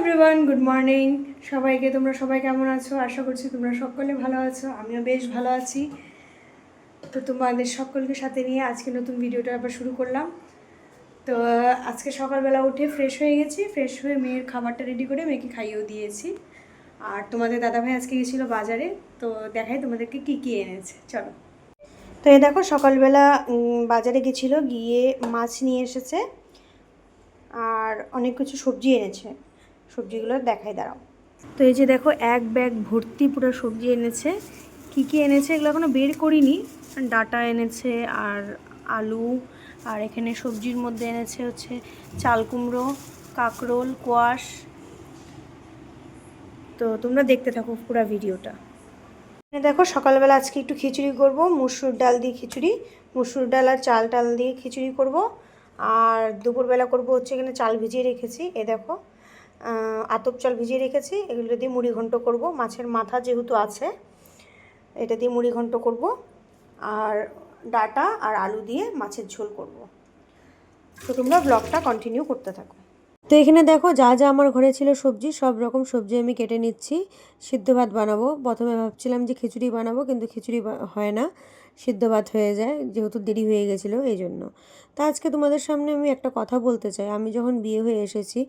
Everyone, good morning সবাইকে। তোমরা সবাই কেমন আছো? আশা করছি তোমরা সকলে ভালো আছো। আমিও বেশ ভালো আছি। তো তোমাদের সকলকে সাথে নিয়ে আজকে নতুন ভিডিওটা আবার শুরু করলাম। তো আজকে সকালবেলা উঠে ফ্রেশ হয়ে গেছি। ফ্রেশ হয়ে মেয়ের খাবারটা রেডি করে মেয়েকে খাইয়েও দিয়েছি। আর তোমাদের দাদাভাই আজকে গেছিলো বাজারে, তো দেখাই তোমাদেরকে কী কী এনেছে। চলো। তো এই দেখো, সকালবেলা বাজারে গেছিলো, গিয়ে মাছ নিয়ে এসেছে আর অনেক কিছু সবজি এনেছে। সবজিগুলো দেখাই, দাঁড়াও। তো এই যে দেখো, এক ব্যাগ ভর্তি পুরো সবজি এনেছে। কী কী এনেছে এগুলো এখনও বের করিনি। ডাঁটা এনেছে আর আলু, আর এখানে সবজির মধ্যে এনেছে হচ্ছে চাল কুমড়ো, কাঁকরোল, কোয়াশ। তো তোমরা দেখতে থাকো পুরো ভিডিওটা। দেখো, সকালবেলা আজকে একটু খিচুড়ি করব, মুসুর ডাল দিয়ে খিচুড়ি, মুসুর ডাল আর চাল ডাল দিয়ে খিচুড়ি করব। আর দুপুরবেলা করব হচ্ছে, এখানে চাল ভিজিয়ে রেখেছি, এ দেখো আতপ চাল ভিজিয়ে রেখেছি, এগুলো দিয়ে মুড়ি ঘন্ট করব। মাছের মাথা যেহেতু আছে, এটা দিয়ে মুড়ি ঘন্ট করব। আর ডাঁটা আর আলু দিয়ে মাছের ঝোল করব। তো তোমরা ব্লগটা কন্টিনিউ করতে থাকো। তো এখানে দেখো, যা যা আমার ঘরে ছিল সবজি, সব রকম সবজি আমি কেটে নিচ্ছি। সিদ্ধ ভাত বানাবো। প্রথমে ভাবছিলাম যে খিচুড়ি বানাবো, কিন্তু খিচুড়ি হয় না, সিদ্ধ ভাত হয়ে যায়, যেহেতু দেরি হয়ে গেছিলো এই জন্য। তা আজকে তোমাদের সামনে আমি একটা কথা বলতে চাই। আমি যখন বিয়ে হয়ে এসেছি,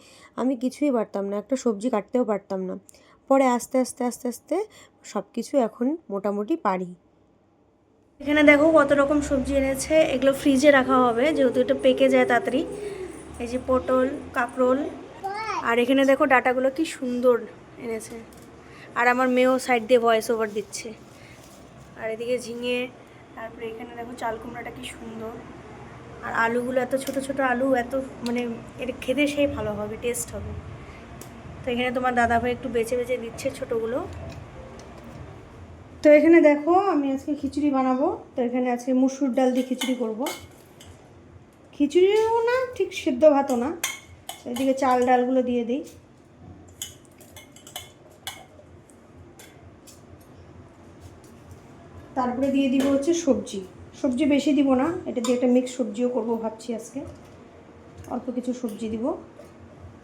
আমি কিছুই পারতাম না, একটা সবজি কাটতেও পারতাম না। পরে আস্তে আস্তে আস্তে আস্তে সব কিছু এখন মোটামুটি পারি। এখানে দেখো কত রকম সবজি এনেছে। এগুলো ফ্রিজে রাখা হবে, যেহেতু এটা পেকে যায় তাড়াতাড়ি। এই যে পটল, কাঁকরোল, আর এখানে দেখো ডাটাগুলো কি সুন্দর এনেছে। আর আমার মেয়েও সাইড দিয়ে ভয়েস ওভার দিচ্ছে। আর এদিকে ঝিঙে, তারপরে এখানে দেখো চাল কুমড়াটা কি সুন্দর। আর আলুগুলো এত ছোট ছোট আলু, এত মানে এটা খেতে সেই ভালো হবে, টেস্ট হবে। তো এখানে তোমার দাদাভাই একটু বেছে বেছে দিচ্ছে ছোটোগুলো। তো এখানে দেখো, আমি আজকে খিচুড়ি বানাবো। তো এখানে আজকে মুসুর ডাল দিয়ে খিচুড়ি করব। খিচুড়িও না, ঠিক সিদ্ধ ভাতও না। এদিকে চাল ডালগুলো দিয়ে দিই। তারপরে দিয়ে দিব হচ্ছে সবজি। সবজি বেশি দিব না, এটা দিয়ে একটা মিক্স সবজিও করব ভাবছি আজকে। অল্প কিছু সবজি দিব,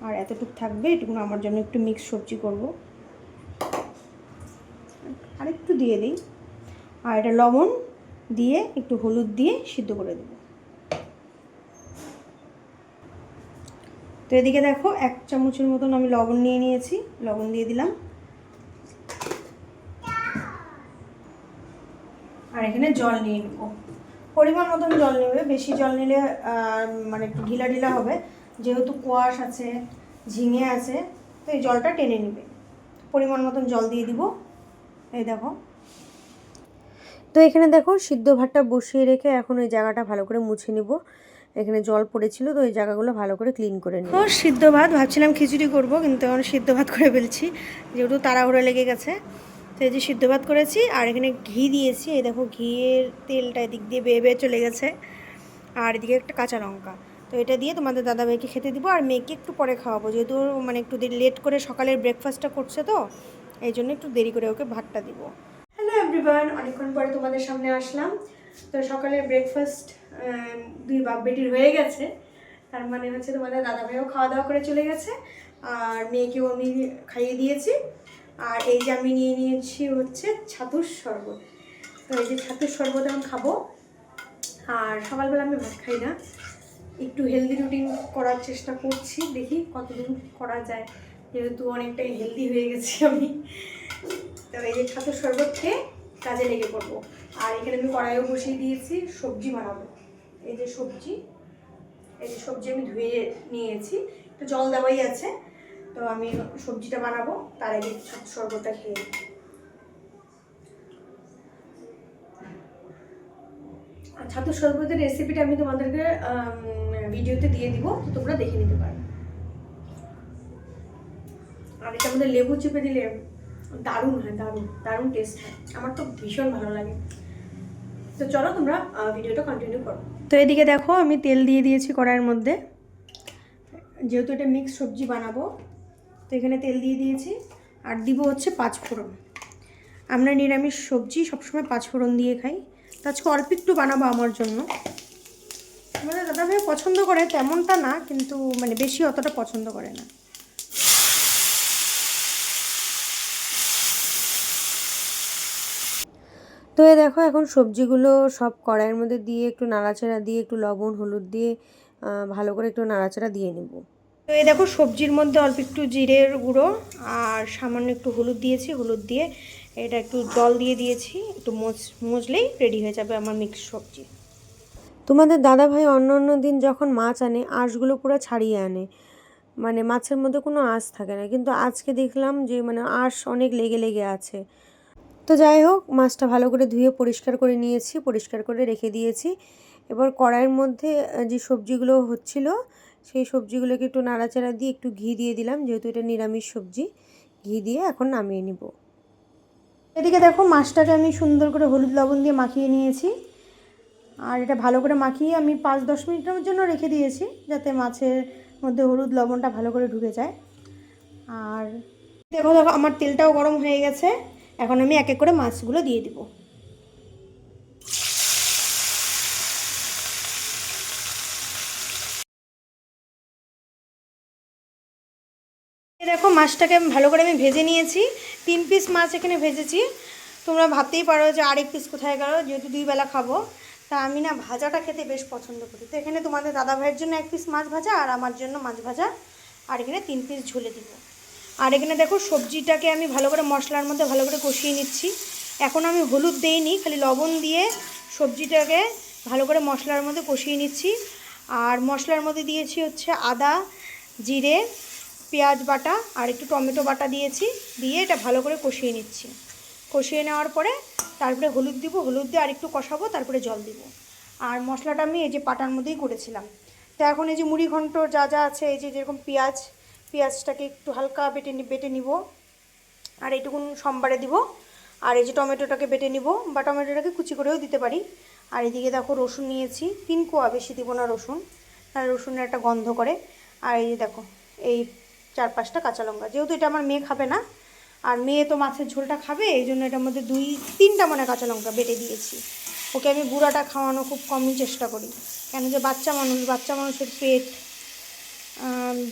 আর এতটুকু থাকবে, এটুকু আমার জন্য একটু মিক্স সবজি করব। আর একটু দিয়ে দিই, আর এটা লবণ দিয়ে একটু হলুদ দিয়ে সিদ্ধ করে দেব। তো এদিকে দেখো, 1 চামচের মতন আমি লবণ নিয়ে নিয়েছি, লবণ দিয়ে দিলাম। আর এখানে জল নিয়ে নেব, পরিমাণ মতন জল নেবে। বেশি জল নিলে মানে একটু ঢিলা ঢিলা হবে, যেহেতু কোয়াশ আছে, ঝিঙে আছে, তো এই জলটা টেনে নেবে। পরিমাণ মতন জল দিয়ে দিব। এই দেখো, তো এখানে দেখো সিদ্ধ ভাতটা বসিয়ে রেখে এখন ওই জায়গাটা ভালো করে মুছে নিব। এখানে জল পড়েছিল, তো ওই জায়গাগুলো ভালো করে ক্লিন করে নিব। সিদ্ধ ভাত ভাবছিলাম খিচুড়ি করব, কিন্তু এখন সিদ্ধ ভাত করে ফেলছি, যেহেতু তাড়াহুড়ো লেগে গেছে। তো এই যে সিদ্ধ ভাত করেছি, আর এখানে ঘি দিয়েছি। এই দেখো, ঘিয়ের তেলটা এদিক দিয়ে বেয়ে বেয়ে চলে গেছে। আর এদিকে একটা কাঁচা লঙ্কা। তো এটা দিয়ে তোমাদের দাদাভাইকে খেতে দিব, আর মেয়েকে একটু পরে খাওয়াবো, যেহেতু মানে একটু লেট করে সকালের ব্রেকফাস্টটা করছে, তো এই জন্য একটু দেরি করে ওকে ভাতটা দিব। হ্যালো এভরিওয়ান, অনেকক্ষণ পরে তোমাদের সামনে আসলাম। তো সকালের ব্রেকফাস্ট 2 বাপ বেটির হয়ে গেছে। তার মানে হচ্ছে তোমাদের দাদাভাইও খাওয়া দাওয়া করে চলে গেছে, আর মেয়েকেও আমি খাইয়ে দিয়েছি। আর এই যে আমি নিয়ে নিয়েছি হচ্ছে ছাতুর শরবত। তো এই যে ছাতুর শরবত এখন খাবো। আর সকালবেলা আমি ভাত খাই না, একটু হেলদি রুটিন করার চেষ্টা করছি, দেখি কতদিন করা যায়, যেহেতু অনেকটাই হেলদি হয়ে গেছি আমি। তো এই যে ছাতুর শরবত খেয়ে কাজে লেগে পড়বো। আর এখানে আমি কড়াইও বসিয়ে দিয়েছি, সবজি বানাবো। এই যে সবজি, এই যে সবজি আমি ধুয়ে নিয়েছি, একটু জল দেওয়াই আছে। তো আমি সবজিটা বানাবো, তার আগে ছাতুর শরবতটা খেয়ে। আর ছাতুর শরবতের রেসিপিটা আমি তোমাদেরকে ভিডিওতে দিয়ে দিব, তো তোমরা দেখে নিতে পারো। আর এটার মধ্যে লেবু চিপে দিলে দারুণ হয়, দারুণ দারুণ টেস্ট হয়, আমার তো ভীষণ ভালো লাগে। তো চলো তোমরা ভিডিওটা কন্টিনিউ করো। তো এদিকে দেখো, আমি তেল দিয়ে দিয়েছি কড়াইয়ের মধ্যে, যেহেতু এটা মিক্স সবজি বানাবো। তো এখানে তেল দিয়ে দিয়েছি, আর দিব হচ্ছে 5 ফোড়ন। আমরা নিরামিষ সবজি সবসময় 5 ফোড়ন দিয়ে খাই, তো আজকে অল্প একটু বানাবো আমার জন্য। আমাদের দাদাভাই পছন্দ করে তেমনটা না, কিন্তু মানে বেশি অতটা পছন্দ করে না। তো এই দেখো এখন সবজিগুলো সব কড়াইয়ের মধ্যে দিয়ে একটু নাড়াচাড়া দিয়ে একটু লবণ হলুদ দিয়ে ভালো করে একটু নাড়াচাড়া দিয়ে নেব। তো এই দেখো সবজির মধ্যে অল্প একটু জিরের গুঁড়ো আর সামান্য একটু হলুদ দিয়েছি, হলুদ দিয়ে এটা একটু জল দিয়ে দিয়েছি, একটু মজলেই রেডি হয়ে যাবে আমার মিক্স সবজি। তোমাদের দাদাভাই অন্য অন্য দিন যখন মাছ আনে আঁশগুলো পুরো ছাড়িয়ে আনে, মানে মাছের মধ্যে কোনো আঁশ থাকে না, কিন্তু আজকে দেখলাম যে মানে আঁশ অনেক লেগে লেগে আছে। তো যাই হোক, মাছটা ভালো করে ধুয়ে পরিষ্কার করে নিয়েছি, পরিষ্কার করে রেখে দিয়েছি। এবার কড়াইয়ের মধ্যে যে সবজিগুলো হচ্ছিল সেই সবজিগুলোকে একটু নাড়াচাড়া দিয়ে একটু ঘি দিয়ে দিলাম, যেহেতু এটা নিরামিষ সবজি। ঘি দিয়ে এখন নামিয়ে নিব। এদিকে দেখো মাছটাকে আমি সুন্দর করে হলুদ লবণ দিয়ে মাখিয়ে নিয়েছি, আর এটা ভালো করে মাখিয়ে আমি 5-10 মিনিটের জন্য রেখে দিয়েছি, যাতে মাছের মধ্যে হলুদ লবণটা ভালো করে ঢুকে যায়। আর দেখো দেখো আমার তেলটাও গরম হয়ে গেছে, এখন আমি এক এক করে মাছগুলো দিয়ে দিব। দেখো মাছটাকে ভালো করে আমি ভেজে নিয়েছি, 3 পিস মাছ এখানে ভেজেছি। তোমরা ভাবতেই পারো যে আরেক পিস কোথায় গেল, যেহেতু 2 বেলা খাবো, তা আমি না ভাজাটা খেতে বেশ পছন্দ করি। তো এখানে তোমাদের দাদা ভাইয়ের জন্য 1 পিস মাছ ভাজা আর আমার জন্য মাছ ভাজা, আর এখানে 3 পিস ঝোলে দিব। আর এখানে দেখো সবজিটাকে আমি ভালো করে মশলার মধ্যে ভালো করে কষিয়ে নিচ্ছি। এখন আমি হলুদ দেইনি, খালি লবণ দিয়ে সবজিটাকে ভালো করে মশলার মধ্যে কষিয়ে নিচ্ছি। আর মশলার মধ্যে দিয়েছি হচ্ছে আদা, জিরে, পেঁয়াজ বাটা আর একটু টমেটো বাটা দিয়েছি, দিয়ে এটা ভালো করে কষিয়ে নিচ্ছি। কষিয়ে নেওয়ার পরে তারপরে হলুদ দিব, হলুদ দিয়ে আর একটু কষাবো, তারপরে জল দিব। আর মশলাটা আমি এই যে পাটার মধ্যেই করেছিলাম। তো এখন এই যে মুড়ি ঘন্ট যা যা আছে, এই যে যেরকম পেঁয়াজটাকে একটু হালকা বেটে নিব, আর এইটুকুন সম্বারে দিব। আর এই যে টমেটোটাকে বেটে নিব, বা টমেটোটাকে কুচি করেও দিতে পারি। আর এদিকে দেখো রসুন নিয়েছি 3 কোয়া, বেশি দিব না রসুন, আর রসুনের একটা গন্ধ করে। আর এই যে দেখো এই 4-5টা কাঁচা লঙ্কা, যেহেতু এটা আমার মেয়ে খাবে না, আর মেয়ে তো মাছের ঝোলটা খাবে, এই জন্য এটার মধ্যে 2-3টা মনে কাঁচা লঙ্কা বেটে দিয়েছি। ওকে আমি গুঁড়াটা খাওয়ানো খুব কমই চেষ্টা করি, কেন যে বাচ্চা মানুষের পেট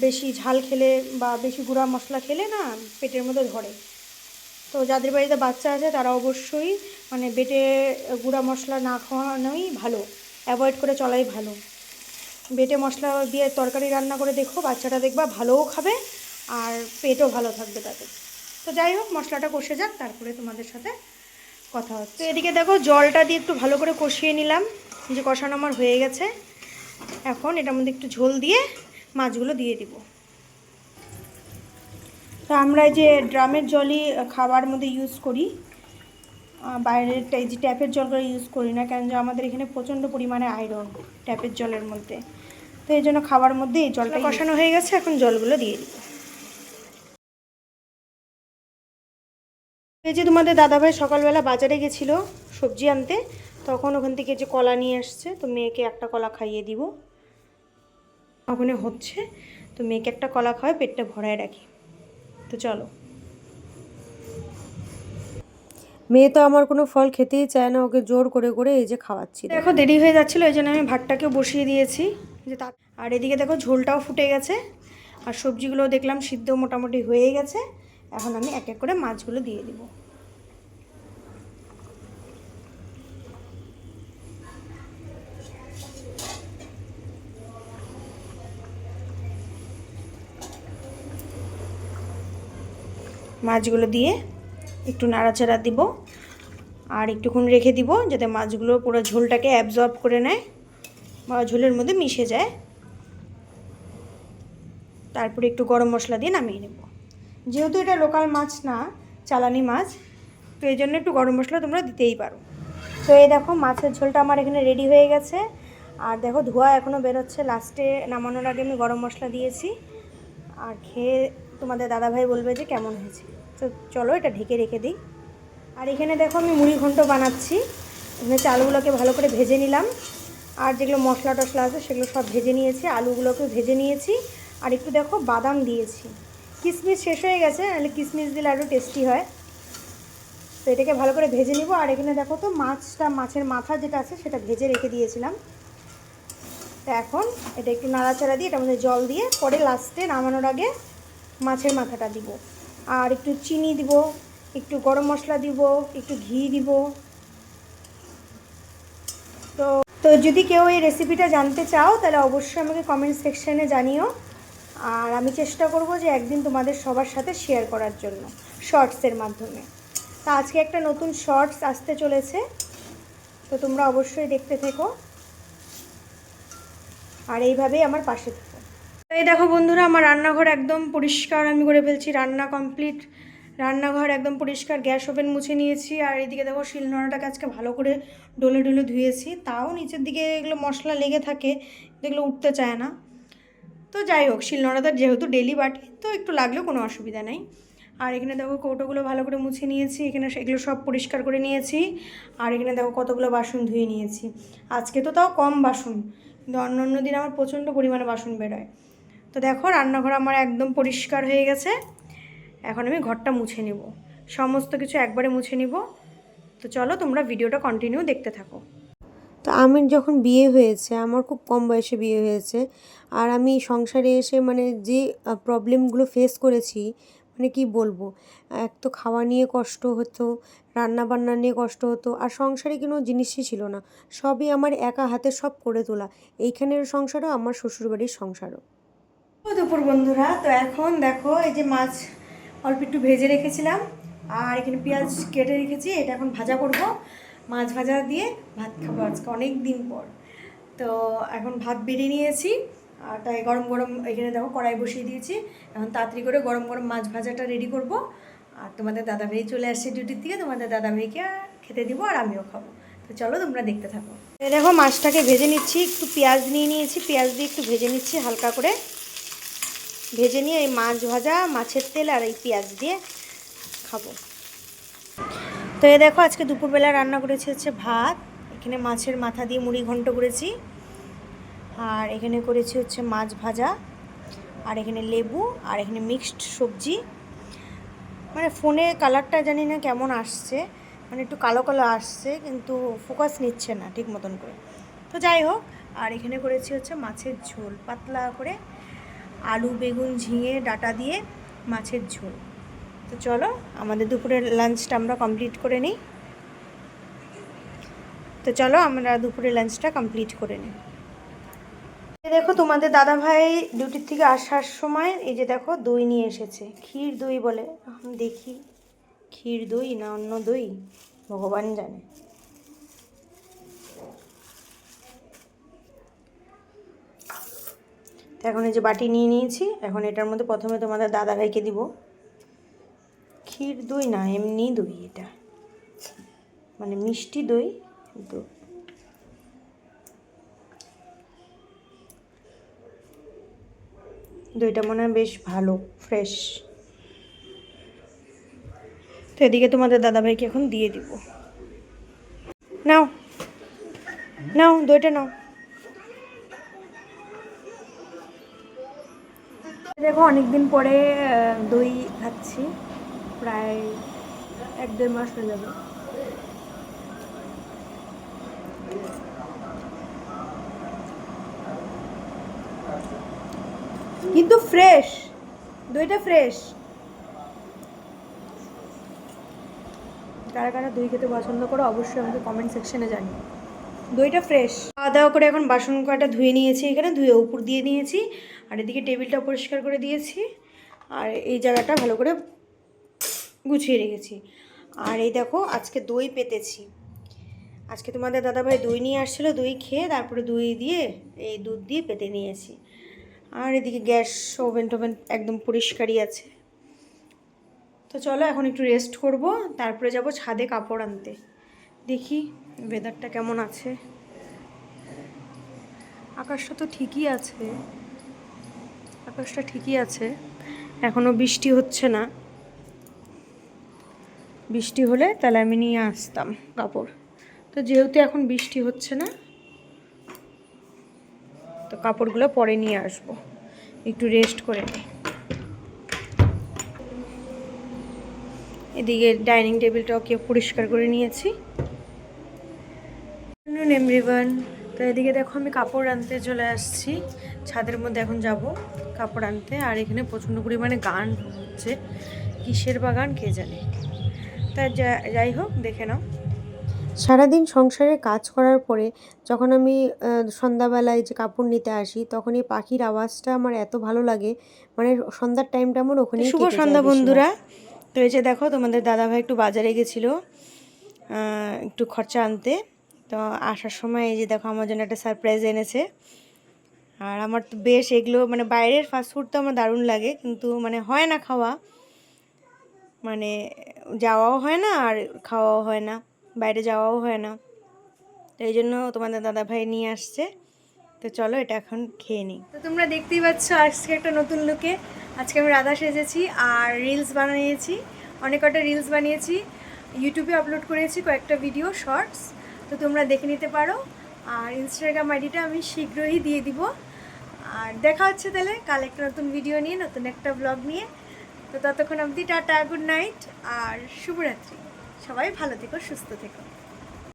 বেশি ঝাল খেলে বা বেশি গুঁড়া মশলা খেলে না পেটের মধ্যে ধরে। তো যাদের বাড়িতে বাচ্চা আছে তারা অবশ্যই মানে বেটে গুঁড়া মশলা না খাওয়ানোই ভালো, অ্যাভয়েড করে চলাই ভালো। বেটে মশলা দিয়ে তরকারি রান্না করে দেখো, বাচ্চাটা দেখবা ভালোও খাবে আর পেটও ভালো থাকবে তাদের। তো যাই হোক, মশলাটা কষে যাক, তারপরে তোমাদের সাথে কথা হচ্ছে। তো এদিকে দেখো জলটা দিয়ে একটু ভালো করে কষিয়ে নিলাম, যে কষানো আমার হয়ে গেছে। এখন এটার মধ্যে একটু ঝোল দিয়ে মাছগুলো দিয়ে দিব। তো আমরা এই যে ড্রামের জলই খাবার মধ্যে ইউজ করি, বাইরের এই যে ট্যাপের জলগুলো ইউজ করি না, কেন যে আমাদের এখানে প্রচণ্ড পরিমাণে আয়রন ট্যাপের জলের মধ্যে। তো এই জন্য খাবার মধ্যে এই জলটা কষানো হয়ে গেছে, এখন জলগুলো দিয়ে দিব। এই যে তোমাদের দাদাভাই সকালবেলা বাজারে গেছিলো সবজি আনতে, তখন ওখান থেকে যে কলা নিয়ে আসছে, তো মেয়েকে একটা কলা খাইয়ে দিব। ওখানে হচ্ছে, তো মেয়েকে একটা কলা খাওয়ায় পেটটা ভরায় রাখি। তো চলো। মেয়ে তো আমার কোনো ফল খেতেই চায় না, ওকে জোর করে করে এই যে খাওয়াচ্ছি। দেখো দেরি হয়ে যাচ্ছিলো, এই জন্য আমি ভাতটাকেও বসিয়ে দিয়েছি যে আর এদিকে দেখো ঝোলটাও ফুটে গেছে, আর সবজিগুলো দেখলাম সিদ্ধ মোটামুটি হয়ে গেছে। এখন আমি এক এক করে মাছগুলো দিয়ে দিব। মাছগুলো দিয়ে একটু নাড়াচাড়া দিব, আর একটুক্ষণ রেখে দিব যাতে মাছগুলো পুরো ঝোলটাকে অ্যাবজর্ব করে নেয় বা ঝোলের মধ্যে মিশে যায়। তারপরে একটু গরম মশলা দিয়ে নামিয়ে নেব। যেহেতু এটা লোকাল মাছ না, চালানি মাছ, তো এই জন্য একটু গরম মশলা তোমরা দিতেই পারো। তো এই দেখো মাছের ঝোলটা আমার এখানে রেডি হয়ে গেছে, আর দেখো ধোঁয়া এখনও বেরোচ্ছে। লাস্টে নামানোর আগে আমি গরম মশলা দিয়েছি, আর খেয়ে তোমাদের দাদাভাই বলবে যে কেমন হয়েছে। তো চলো এটা ঢেকে রেখে দিই। আর এখানে দেখো আমি মুড়ি ঘন্ট বানাচ্ছি। এখানে চালগুলোকে ভালো করে ভেজে নিলাম, আর যেগুলো মশলা টশলা আছে সেগুলো সব ভেজে নিয়েছি, আলুগুলোকে ভেজে নিয়েছি, আর একটু দেখো বাদাম দিয়েছি। কিশমিশ শেষ হয়ে গেছে, নাহলে কিশমিশ দিলে আরও টেস্টি হয়। তো এটাকে ভালো করে ভেজে নিব। আর এখানে দেখো তো মাছের মাথা যেটা আছে সেটা ভেজে রেখে দিয়েছিলাম। তো এখন এটা একটু নাড়াচাড়া দিয়ে এটার মধ্যে জল দিয়ে পরে লাস্টে নামানোর আগে মাছের মাথাটা দিব, আর একটু চিনি দিব, একটু গরম মশলা দিব, একটু ঘি দিব, তো তো যদি কেউ এই রেসিপিটা জানতে চাও তাহলে অবশ্যই আমাকে কমেন্ট সেকশানে জানিও। আর আমি চেষ্টা করব যে একদিন তোমাদের সবার সাথে শেয়ার করার জন্য শর্টসের মাধ্যমে। তো আজকে একটা নতুন শর্টস আসতে চলেছে, তো তোমরা অবশ্যই দেখতে থেকো আর এইভাবেই আমার পাশে থেকো। এই দেখো বন্ধুরা, আমার রান্নাঘর একদম পরিষ্কার আমি করে ফেলছি, রান্না কমপ্লিট, রান্নাঘর একদম পরিষ্কার, গ্যাস ওভেন মুছে নিয়েছি। আর এদিকে দেখো শিলনোড়াটাকে আজকে ভালো করে ডলে ডলে ধুয়েছি, তাও নিচের দিকে এগুলো মশলা লেগে থাকে, এগুলো উঠতে চায় না। তো যাই হোক, শিলনোড়াটা যেহেতু ডেলি বাটি, তো একটু লাগলেও কোনো অসুবিধা নেই। আর এখানে দেখো কৌটোগুলো ভালো করে মুছে নিয়েছি, এখানে এগুলো সব পরিষ্কার করে নিয়েছি। আর এখানে দেখো কতগুলো বাসন ধুয়ে নিয়েছি। আজকে তো তাও কম বাসন, কিন্তু অন্য অন্য দিন আমার প্রচণ্ড পরিমাণে বাসন বেরোয়। তো দেখো রান্নাঘর আমার একদম পরিষ্কার হয়ে গেছে। এখন আমি ঘরটা মুছে নিব, সমস্ত কিছু একবারে মুছে নিব। তো চলো তোমরা ভিডিওটা কন্টিনিউ দেখতে থাকো। তো আমার যখন বিয়ে হয়েছে, আমার খুব কম বয়সে বিয়ে হয়েছে, আর আমি সংসারে এসে মানে যে প্রবলেমগুলো ফেস করেছি, মানে কি বলবো, এক তো খাওয়া নিয়ে কষ্ট হতো, রান্না বান্না নিয়ে কষ্ট হতো, আর সংসারে কোনো জিনিসই ছিল না, সবই আমার একা হাতে সব করে তোলা, এইখানের সংসারও আমার শ্বশুরবাড়ির সংসারও। দুপুর বন্ধুরা, তো এখন দেখো এই যে মাছ অল্প একটু ভেজে রেখেছিলাম, আর এখানে পেঁয়াজ কেটে রেখেছি, এটা এখন ভাজা করব। মাছ ভাজা দিয়ে ভাত খাবো আজকে অনেক দিন পর। তো এখন ভাত বেড়ে নিয়েছি, আর তাই গরম গরম এখানে দেখো কড়াই বসিয়ে দিয়েছি। এখন তাড়াতাড়ি করে গরম গরম মাছ ভাজাটা রেডি করব। আর তোমাদের দাদাভাই চলে আসছে ডিউটির থেকে, তোমাদের দাদাভাইকে খেতে দিব আর আমিও খাবো। তো চলো তোমরা দেখতে থাকো। দেখো মাছটাকে ভেজে নিচ্ছি, একটু পেঁয়াজ নিয়ে নিয়েছি, পেঁয়াজ দিয়ে একটু ভেজে নিচ্ছি হালকা করে। ভেজে নিয়ে এই মাছ ভাজা, মাছের তেল আর এই পেঁয়াজ দিয়ে খাবো। তো এ দেখো আজকে দুপুরবেলা রান্না করেছি হচ্ছে ভাত, এখানে মাছের মাথা দিয়ে মুড়ি ঘন্ট করেছি, আর এখানে করেছি হচ্ছে মাছ ভাজা, আর এখানে লেবু, আর এখানে মিক্সড সবজি। মানে ফোনে কালারটা জানি না কেমন আসছে, মানে একটু কালো কালো আসছে, কিন্তু ফোকাস নিচ্ছে না ঠিক মতন করে। তো যাই হোক, আর এখানে করেছি হচ্ছে মাছের ঝোল, পাতলা করে আলু বেগুন ঝিঙে ডাঁটা দিয়ে মাছের ঝোল। তো চলো আমাদের দুপুরের লাঞ্চটা আমরা কমপ্লিট করে নিই। তো চলো আমরা দুপুরের লাঞ্চটা কমপ্লিট করে নিই। দেখো তোমাদের দাদাভাই ডিউটির থেকে আসার সময় এই যে দেখো দই নিয়ে এসেছে, ক্ষীর দই বলে, এখন দেখি ক্ষীর দই না অন্য দই ভগবান জানে। তো এখন এই যে বাটি নিয়ে নিয়েছি, এখন এটার মধ্যে প্রথমে তোমাদের দাদাভাইকে দিব। ক্ষীর দই না, এমনি দই, এটা মানে মিষ্টি দই। কিন্তু দইটা মনে হয় বেশ ভালো, ফ্রেশ। তো এদিকে তোমাদের দাদাভাইকে এখন দিয়ে দিব। নাও নাও দইটা নাও। দেখো অনেকদিন পরে দই খাচ্ছি, প্রায় 1-1.5 মাস হয়ে যাবে। কিন্তু ফ্রেশ, দইটা ফ্রেশ। কারা কারা দই খেতে পছন্দ করো অবশ্যই আমাকে কমেন্ট সেকশনে জানিও। দইটা ফ্রেশ। খাওয়া দাওয়া করে এখন বাসন কয়টা ধুয়ে নিয়েছি, এখানে ধুয়ে উপর দিয়ে দিয়েছি, আর এদিকে টেবিলটা পরিষ্কার করে দিয়েছি, আর এই জায়গাটা ভালো করে গুছিয়ে রেখেছি। আর এই দেখো আজকে দই পেতেছি, আজকে তোমাদের দাদাভাই দই নিয়ে আসছিলো, দই খেয়ে তারপরে দই দিয়ে এই দুধ দিয়ে পেতে নিয়েছি। আর এদিকে গ্যাস ওভেন টোভেন একদম পরিষ্কারই আছে। তো চলো এখন একটু রেস্ট করব, তারপরে যাব ছাদে কাপড় আনতে। দেখি ওয়েদারটা কেমন আছে, আকাশটা তো ঠিকই আছে, আকাশটা ঠিকই আছে, এখনও বৃষ্টি হচ্ছে না। বৃষ্টি হলে তাহলে আমি নিয়ে আসতাম কাপড়, তো যেহেতু এখন বৃষ্টি হচ্ছে না, তো কাপড়গুলো পরে নিয়ে আসবো, একটু রেস্ট করে নিই। এদিকে ডাইনিং টেবিলটাকে পরিষ্কার করে নিয়েছি। এভরিওয়ান, তো এদিকে দেখো আমি কাপড় আনতে চলে আসছি ছাদের মধ্যে, এখন যাব কাপড় আনতে। আর এখানে প্রচণ্ড পরিমাণে গান হচ্ছে, কিসের বাগান কে জানে। তা যাই হোক দেখে নাও। সারাদিন সংসারে কাজ করার পরে যখন আমি সন্ধ্যাবেলায় যে কাপড় নিতে আসি তখন এই পাখির আওয়াজটা আমার এত ভালো লাগে, মানে সন্ধ্যার টাইমটা আমার ওখানেই শুভ কেটে যায় সন্ধ্যা বেশিরভাগ। বন্ধুরা। তো এই যে দেখো তোমাদের দাদাভাই একটু বাজারে গেছিলো একটু খরচা আনতে। তো আসার সময় এই যে দেখো আমার জন্য একটা সারপ্রাইজ এনেছে। আর আমার তো বেশ এগুলো মানে বাইরের ফাস্টফুড তো আমার দারুণ লাগে, কিন্তু মানে হয় না খাওয়া, মানে যাওয়াও হয় না আর খাওয়াও হয় না, বাইরে যাওয়াও হয় না। তো এই জন্য তোমাদের দাদাভাই নিয়ে আসছে। তো চলো এটা এখন খেয়ে নিই। তো তোমরা দেখতেই পাচ্ছ আজকে একটা নতুন লুকে। আজকে আমি রাধা সেজেছি আর রিলস বানিয়েছি, অনেক কটা রিলস বানিয়েছি, ইউটিউবে আপলোড করেছি কয়েকটা ভিডিও শর্টস। তো তোমরা দেখে নিতে পারো। আর ইনস্টাগ্রাম আইডিটা আমি শীঘ্রই দিয়ে দিব। আর দেখা হচ্ছে তাহলে কাল একটা নতুন ভিডিও নিয়ে, নতুন একটা ব্লগ নিয়ে। তো ততক্ষণ অবধি টাটা, গুড নাইট আর শুভরাত্রি। সবাই ভালো থেকো, সুস্থ থেকো।